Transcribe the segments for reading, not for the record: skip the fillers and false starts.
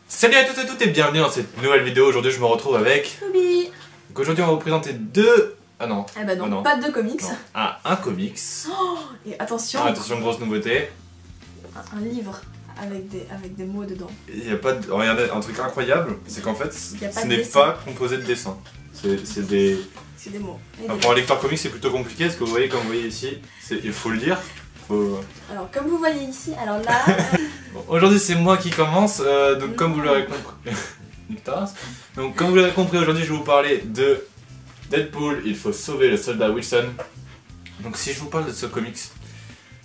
Salut à toutes et toutes et bienvenue dans cette nouvelle vidéo. Aujourd'hui je me retrouve avec Toby. Donc aujourd'hui on va vous présenter deux... Ah non. Ah bah non, non. pas deux comics. Non. Ah, un comics. Oh, et attention. Ah, attention, grosse nouveauté. Un livre avec des mots dedans. Il n'y a pas de... Regardez, un truc incroyable, c'est qu'en fait ce n'est pas composé de dessins. C'est des... C'est des mots. Pour un lecteur comics c'est plutôt compliqué parce que vous voyez, comme vous voyez ici, il faut le lire. Alors comme vous voyez ici, alors là... Bon, aujourd'hui c'est moi qui commence, donc comme vous l'aurez compris... Donc comme vous l'avez compris, aujourd'hui je vais vous parler de Deadpool, il faut sauver le soldat Wilson. Donc si je vous parle de ce comics,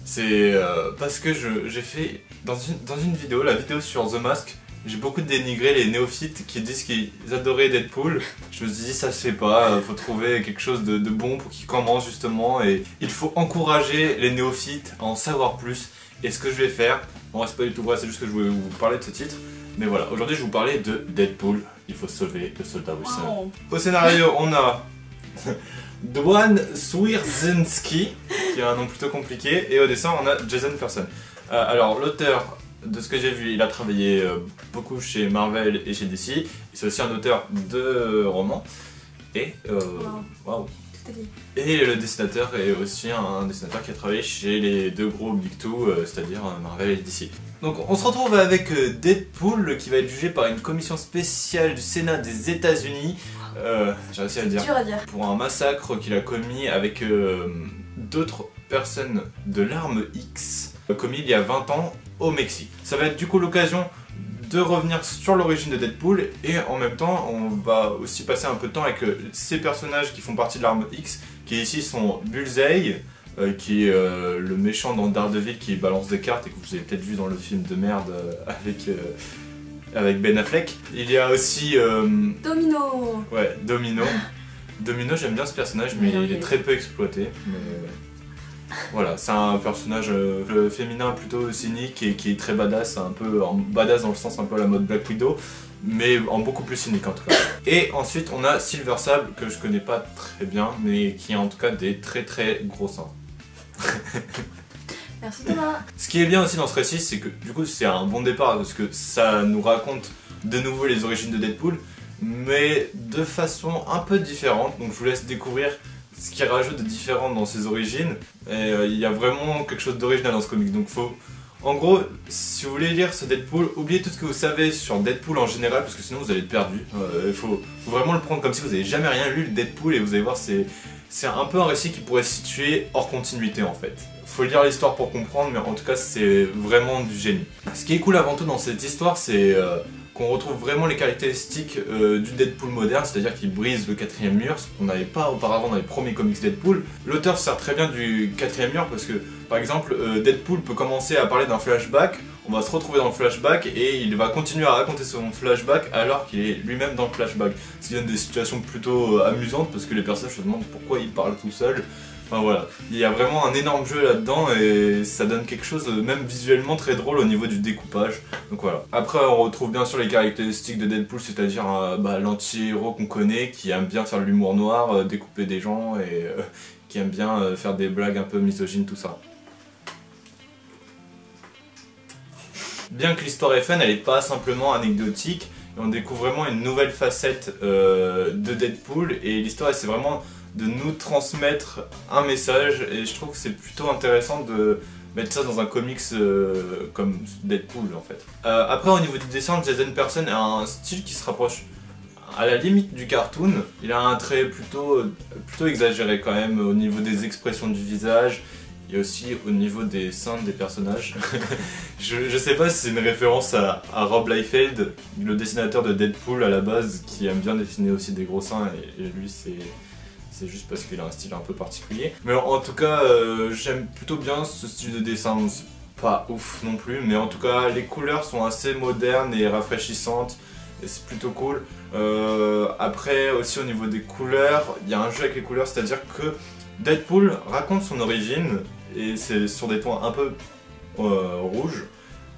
c'est parce que j'ai fait dans une vidéo, la vidéo sur The Mask, j'ai beaucoup dénigré les néophytes qui disent qu'ils adoraient Deadpool. Je me suis dit ça se fait pas, faut trouver quelque chose de bon pour qu'ils commencent justement, et il faut encourager les néophytes à en savoir plus. Et ce que je vais faire, bon c'est pas du tout vrai, c'est juste que je voulais vous parler de ce titre. Mais voilà, aujourd'hui je vais vous parler de Deadpool, il faut sauver le soldat Wilson. Wow. Au scénario, on a Dwan Swierczynski, qui a un nom plutôt compliqué, et au dessin on a Jason Person. Alors l'auteur, de ce que j'ai vu, il a travaillé beaucoup chez Marvel et chez DC. C'est aussi un auteur de romans. Et Wow. Tout est dit. Et le dessinateur est aussi un dessinateur qui a travaillé chez les deux gros Big Two, c'est-à-dire Marvel et DC. Donc on se retrouve avec Deadpool qui va être jugé par une commission spéciale du Sénat des États-Unis. J'ai réussi à le dire. Dur à dire. Pour un massacre qu'il a commis avec d'autres personnes de l'arme X, commis il y a 20 ans au Mexique. Ça va être du coup l'occasion de revenir sur l'origine de Deadpool, et en même temps on va aussi passer un peu de temps avec ces personnages qui font partie de l'arme X, qui ici sont Bullseye, qui est le méchant dans Daredevil qui balance des cartes et que vous avez peut-être vu dans le film de merde avec Ben Affleck. Il y a aussi Domino. ouais, Domino. Domino, j'aime bien ce personnage, mais il est très peu exploité. Mais voilà, c'est un personnage féminin plutôt cynique et qui est très badass, un peu badass dans le sens un peu à la mode Black Widow, mais en beaucoup plus cynique en tout cas. Et ensuite on a Silver Sable, que je connais pas très bien, mais qui a en tout cas des très très gros seins. Merci Thomas. Ce qui est bien aussi dans ce récit, c'est que du coup c'est un bon départ, parce que ça nous raconte de nouveau les origines de Deadpool, mais de façon un peu différente, donc je vous laisse découvrir ce qui rajoute de différent dans ses origines. Et il y a vraiment quelque chose d'original dans ce comic, donc faut... En gros, si vous voulez lire ce Deadpool, oubliez tout ce que vous savez sur Deadpool en général, parce que sinon vous allez être perdu. Il faut vraiment le prendre comme si vous n'avez jamais rien lu le Deadpool, et vous allez voir, c'est un peu un récit qui pourrait se situer hors continuité en fait. Faut lire l'histoire pour comprendre, mais en tout cas c'est vraiment du génie. Ce qui est cool avant tout dans cette histoire, c'est qu'on retrouve vraiment les caractéristiques du Deadpool moderne, c'est-à-dire qu'il brise le quatrième mur, ce qu'on n'avait pas auparavant dans les premiers comics Deadpool. L'auteur sert très bien du quatrième mur parce que, par exemple, Deadpool peut commencer à parler d'un flashback, on va se retrouver dans le flashback et il va continuer à raconter son flashback alors qu'il est lui-même dans le flashback. Ce qui donne des situations plutôt amusantes parce que les personnages se demandent pourquoi il parle tout seul. Enfin voilà, il y a vraiment un énorme jeu là-dedans et ça donne quelque chose même visuellement très drôle au niveau du découpage. Donc voilà. Après on retrouve bien sûr les caractéristiques de Deadpool, c'est-à-dire l'anti-héros qu'on connaît, qui aime bien faire de l'humour noir, découper des gens et qui aime bien faire des blagues un peu misogynes, tout ça. Bien que l'histoire est fun, elle n'est pas simplement anecdotique, et on découvre vraiment une nouvelle facette de Deadpool, et l'histoire c'est vraiment de nous transmettre un message, et je trouve que c'est plutôt intéressant de mettre ça dans un comics comme Deadpool en fait. Après au niveau du dessin, Jason Person a un style qui se rapproche à la limite du cartoon. Il a un trait plutôt exagéré quand même au niveau des expressions du visage et aussi au niveau des seins des personnages. je sais pas si c'est une référence à Rob Liefeld, le dessinateur de Deadpool à la base, qui aime bien dessiner aussi des gros seins, et lui c'est juste parce qu'il a un style un peu particulier. Mais en tout cas, j'aime plutôt bien ce style de dessin. C'est pas ouf non plus, mais en tout cas, les couleurs sont assez modernes et rafraîchissantes, et c'est plutôt cool. Après, aussi au niveau des couleurs, il y a un jeu avec les couleurs, c'est-à-dire que Deadpool raconte son origine, et c'est sur des tons un peu rouges.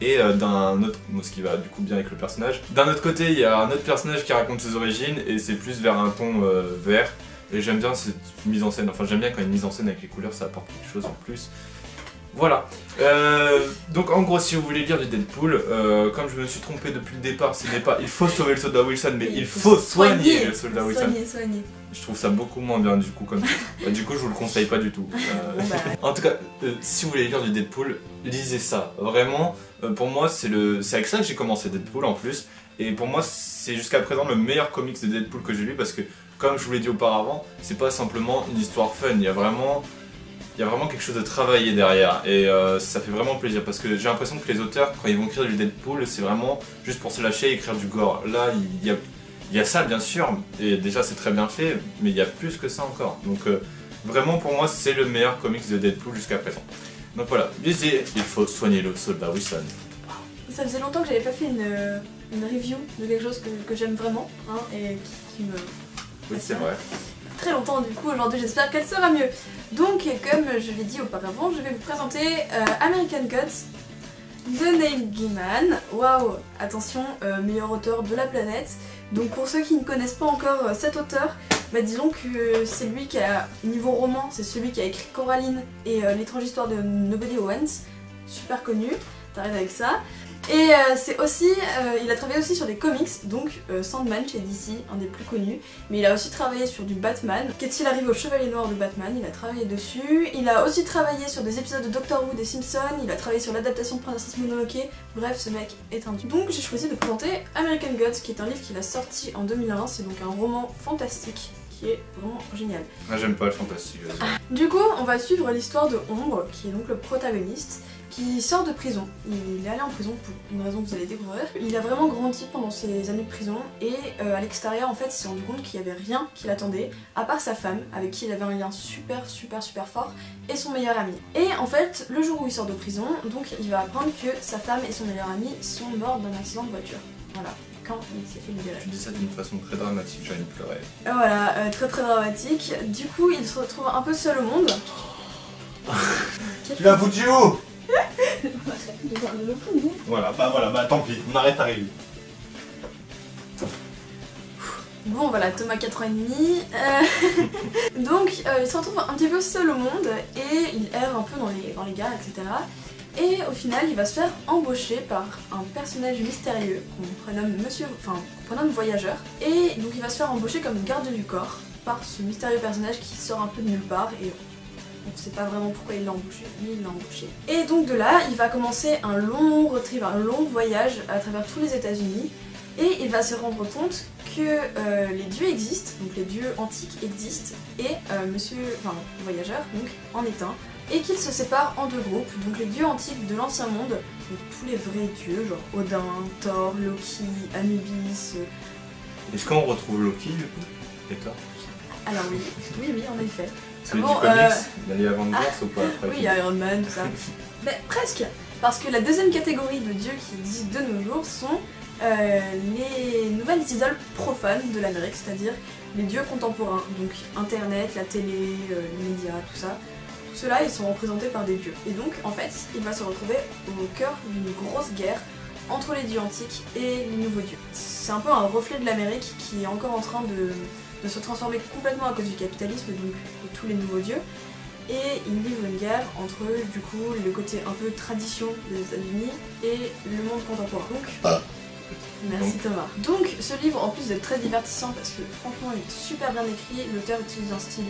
Et d'un autre, ce qui va du coup bien avec le personnage. D'un autre côté, il y a un autre personnage qui raconte ses origines, et c'est plus vers un ton vert. Et j'aime bien cette mise en scène, enfin j'aime bien quand il y a une mise en scène avec les couleurs, ça apporte quelque chose en plus. Voilà. Donc en gros, si vous voulez lire du Deadpool, comme je me suis trompé depuis le départ, ce n'est pas il faut sauver le soldat Wilson, mais il faut soigner le soldat Wilson. Soigner. Je trouve ça beaucoup moins bien du coup comme titre. Du coup, je vous le conseille pas du tout. Bon, bah. En tout cas, si vous voulez lire du Deadpool, lisez ça. Vraiment, pour moi, c'est avec ça que j'ai commencé Deadpool en plus. Et pour moi, c'est jusqu'à présent le meilleur comics de Deadpool que j'ai lu parce que, comme je vous l'ai dit auparavant, c'est pas simplement une histoire fun. Il y a vraiment quelque chose de travaillé derrière et ça fait vraiment plaisir parce que j'ai l'impression que les auteurs, quand ils vont écrire du Deadpool, c'est vraiment juste pour se lâcher et écrire du gore. Là, il y a ça bien sûr, et déjà c'est très bien fait, mais il y a plus que ça encore. Donc vraiment pour moi, c'est le meilleur comics de Deadpool jusqu'à présent. Donc voilà, lisez, il faut soigner le soldat Wilson. Ça faisait longtemps que j'avais pas fait une review de quelque chose que j'aime vraiment, hein, et qui me... Oui, c'est vrai. Très longtemps, du coup aujourd'hui j'espère qu'elle sera mieux. Donc comme je l'ai dit auparavant, je vais vous présenter American Gods de Neil Gaiman. Waouh, attention, meilleur auteur de la planète. Donc pour ceux qui ne connaissent pas encore cet auteur, bah disons que c'est lui qui a, niveau roman, c'est celui qui a écrit Coraline et l'étrange histoire de Nobody Owens, super connu, t'arrives avec ça. Et c'est aussi, il a travaillé aussi sur des comics, donc Sandman chez DC, un des plus connus, mais il a aussi travaillé sur du Batman. Qu'est-il arrive au Chevalier Noir de Batman, il a travaillé dessus. Il a aussi travaillé sur des épisodes de Doctor Who des Simpsons, il a travaillé sur l'adaptation de Princess Mononoke, bref ce mec est un dieu. Donc j'ai choisi de présenter American Gods, qui est un livre qu'il a sorti en 2001, c'est donc un roman fantastique qui est vraiment génial. Ah, j'aime pas le fantastique. Du coup on va suivre l'histoire de Ombre, qui est donc le protagoniste, qui sort de prison. Il est allé en prison pour une raison que vous allez découvrir. Il a vraiment grandi pendant ses années de prison et à l'extérieur en fait il s'est rendu compte qu'il n'y avait rien qui l'attendait à part sa femme avec qui il avait un lien super fort et son meilleur ami. Et en fait le jour où il sort de prison, donc il va apprendre que sa femme et son meilleur ami sont morts d'un accident de voiture. Voilà. Quand il s'est fait libérer. Tu dis ça d'une façon très dramatique, j'ai envie de pleurer. Voilà, très dramatique. Du coup il se retrouve un peu seul au monde. Tu l'as foutu où? Voilà, bah tant pis, on arrête ta revue. Bon voilà, Thomas 4 ans et demi. Donc il se retrouve un petit peu seul au monde et il erre un peu dans les gares, etc. Et au final il va se faire embaucher par un personnage mystérieux qu'on prénomme Voyageur. Et donc il va se faire embaucher comme garde du corps par ce mystérieux personnage qui sort un peu de nulle part et on ne sait pas vraiment pourquoi il l'a embauché, mais il l'a embauché. Et donc de là, il va commencer un long road trip, un long voyage à travers tous les États-Unis. Et il va se rendre compte que les dieux existent, donc les dieux antiques existent, et Voyageur donc en est un, et qu'ils se séparent en deux groupes, donc les dieux antiques de l'ancien monde, donc tous les vrais dieux, genre Odin, Thor, Loki, Anubis. Est-ce qu'on retrouve Loki du coup? Et Thor? Alors oui, en effet. Celui du comics, il y a les Avengers ou pas après? Oui, il y a Iron Man, tout ça. Mais presque. Parce que la deuxième catégorie de dieux qui existent de nos jours sont les nouvelles idoles profanes de l'Amérique, c'est-à-dire les dieux contemporains. Donc Internet, la télé, les médias, tout ça. Tout cela, ils sont représentés par des dieux. Et donc, en fait, il va se retrouver au cœur d'une grosse guerre entre les dieux antiques et les nouveaux dieux. C'est un peu un reflet de l'Amérique qui est encore en train de se transformer complètement à cause du capitalisme, donc de tous les nouveaux dieux. Et il livre une guerre entre, du coup, le côté un peu tradition des États-Unis et le monde contemporain. Donc, merci Thomas. Donc, ce livre, en plus d'être très divertissant, parce que franchement, il est super bien écrit, l'auteur utilise un style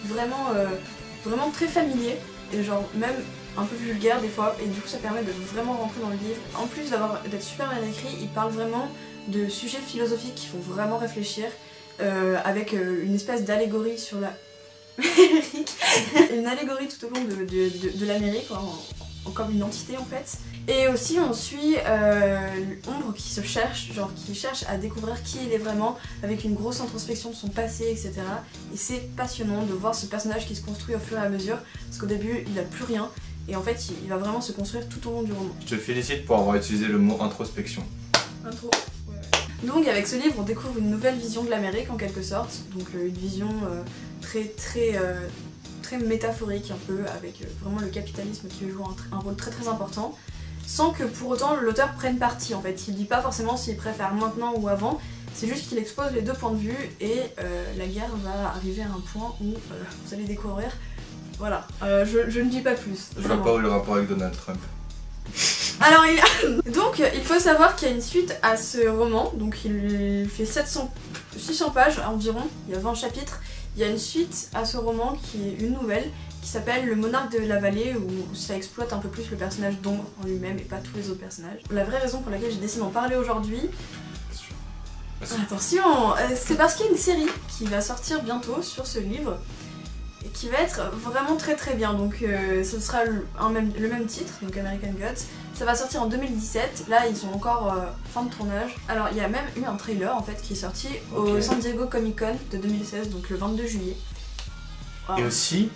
vraiment très familier, et genre même un peu vulgaire des fois, et du coup ça permet de vraiment rentrer dans le livre. En plus d'être super bien écrit, il parle vraiment de sujets philosophiques qui font vraiment réfléchir, avec une espèce d'allégorie sur la... une allégorie tout au long de l'Amérique, comme une entité en fait. Et aussi on suit Ombre qui cherche à découvrir qui il est vraiment, avec une grosse introspection de son passé, etc. Et c'est passionnant de voir ce personnage qui se construit au fur et à mesure, parce qu'au début il n'a plus rien, et en fait il va vraiment se construire tout au long du roman. Je te félicite pour avoir utilisé le mot introspection. Intro. Donc avec ce livre on découvre une nouvelle vision de l'Amérique en quelque sorte, donc une vision très métaphorique un peu, avec vraiment le capitalisme qui joue un rôle très important, sans que pour autant l'auteur prenne parti en fait. Il dit pas forcément s'il préfère maintenant ou avant, C'est juste qu'il expose les deux points de vue et la guerre va arriver à un point où vous allez découvrir. Voilà, je ne dis pas plus. Je vois pas où le rapport avec Donald Trump. Alors, donc, il faut savoir qu'il y a une suite à ce roman, donc il fait 600 pages environ, il y a 20 chapitres. Il y a une suite à ce roman qui est une nouvelle, qui s'appelle Le Monarque de la Vallée, où ça exploite un peu plus le personnage d'Ombre en lui-même et pas tous les autres personnages. La vraie raison pour laquelle j'ai décidé d'en parler aujourd'hui, attention, c'est parce qu'il y a une série qui va sortir bientôt sur ce livre, et qui va être vraiment très très bien. Donc ce sera le même titre, donc American Gods. Ça va sortir en 2017, là ils sont encore fin de tournage. Alors il y a même eu un trailer en fait qui est sorti au San Diego Comic Con de 2016, donc le 22 juillet. Wow. Et aussi,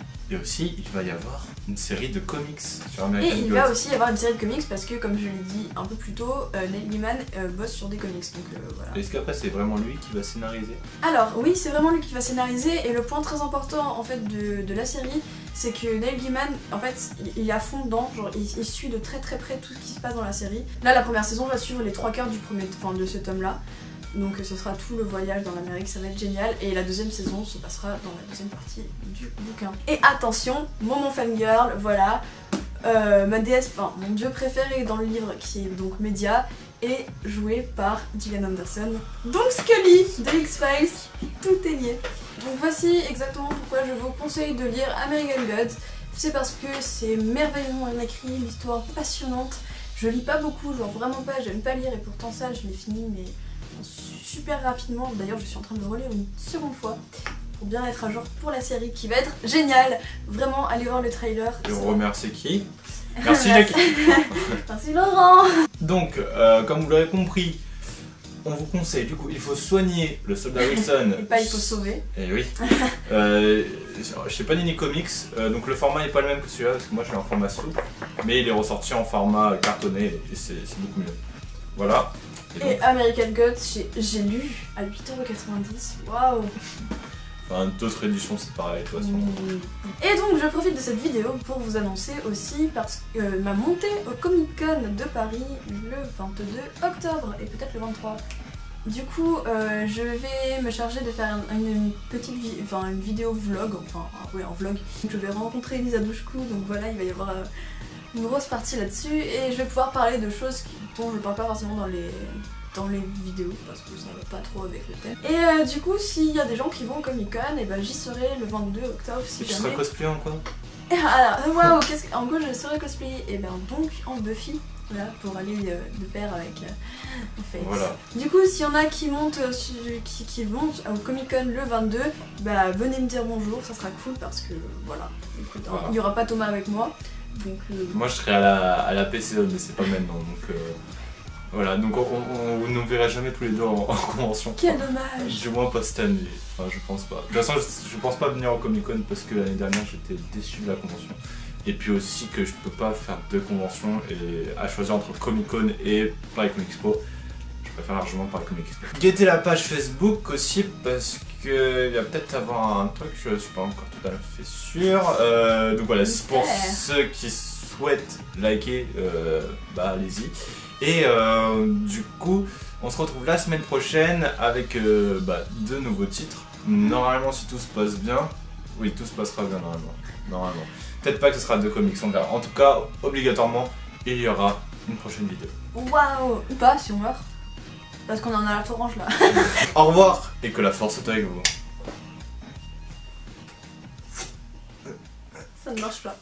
il va y avoir une série de comics sur American Gods. Et il va aussi y avoir une série de comics parce que, comme je l'ai dit un peu plus tôt, Neil Gaiman bosse sur des comics, donc voilà. Est-ce qu'après c'est vraiment lui qui va scénariser? Alors oui, c'est vraiment lui qui va scénariser, et le point très important en fait de la série, c'est que Neil Gaiman, en fait, il est à fond dedans, genre il suit de très très près tout ce qui se passe dans la série. Là, la première saison va suivre les 3/4 de ce tome-là. Donc ce sera tout le voyage dans l'Amérique, ça va être génial. Et la deuxième saison se passera dans la deuxième partie du bouquin. Et attention, mon fangirl, voilà, ma déesse, enfin mon dieu préféré dans le livre, qui est donc Média, est joué par Gillian Anderson. Donc Scully de X-Files, tout est lié. Donc voici exactement pourquoi je vous conseille de lire American Gods. C'est parce que c'est merveilleusement écrit, l'histoire passionnante. Je lis pas beaucoup, genre vraiment pas, j'aime pas lire, et pourtant ça je l'ai fini mais super rapidement. D'ailleurs je suis en train de le relire une seconde fois pour bien être à jour pour la série qui va être géniale. Vraiment, allez voir le trailer. Et on remercie qui? Merci Jackie. Merci Laurent. Donc comme vous l'avez compris, on vous conseille, du coup il faut soigner le soldat Wilson. Et pas il faut sauver. Et oui. Chez Panini Comics, donc le format n'est pas le même que celui-là parce que moi je suis en format souple, mais il est ressorti en format cartonné et c'est beaucoup mieux. Voilà. Et donc, American Gods, j'ai lu à 8,90 €. Waouh. Enfin, d'autres éditions c'est pareil de toute façon. Et donc je profite de cette vidéo pour vous annoncer aussi parce que ma montée au Comic Con de Paris le 22 octobre et peut-être le 23. Du coup je vais me charger de faire une petite une vidéo vlog, un vlog. Je vais rencontrer Elisa Douchkou, donc voilà, il va y avoir une grosse partie là-dessus et je vais pouvoir parler de choses dont je ne parle pas forcément dans les vidéos parce que ça va pas trop avec le thème. Et du coup, s'il y a des gens qui vont au Comic Con, et ben j'y serai le 22 octobre si tu jamais. seras cosplay en quoi? Alors, waouh, en gros je serai cosplayée et ben donc en Buffy, voilà, pour aller de pair avec Faith. Voilà. Du coup, s'il y en a qui montent, qui vont au Comic Con le 22, bah venez me dire bonjour, ça sera cool parce que voilà, écoute, il n'y aura pas Thomas avec moi. Donc, moi je serai à la PCE mais c'est pas maintenant donc voilà, donc vous ne verrez jamais tous les deux en convention. Quel dommage. Du moins pas cette année, enfin je pense pas. De toute façon je pense pas venir au Comic Con parce que l'année dernière j'étais déçu de la convention. Et puis aussi que je peux pas faire deux conventions et à choisir entre Comic Con et Paris Comic Expo. Je préfère largement Paris Comic Expo. Guettez la page Facebook aussi parce que il va peut-être avoir un truc, je suis pas encore tout à fait sûr. Donc voilà, c'est pour ceux qui souhaitent liker, bah allez-y. Et du coup, on se retrouve la semaine prochaine avec de nouveaux titres. Normalement, si tout se passe bien, oui, tout se passera bien normalement. Peut-être pas que ce sera deux comics, on verra. En tout cas, obligatoirement, il y aura une prochaine vidéo. Waouh. Ou pas si on meurt. Parce qu'on en a la orange là. Au revoir et que la force soit avec vous. Ça ne marche pas.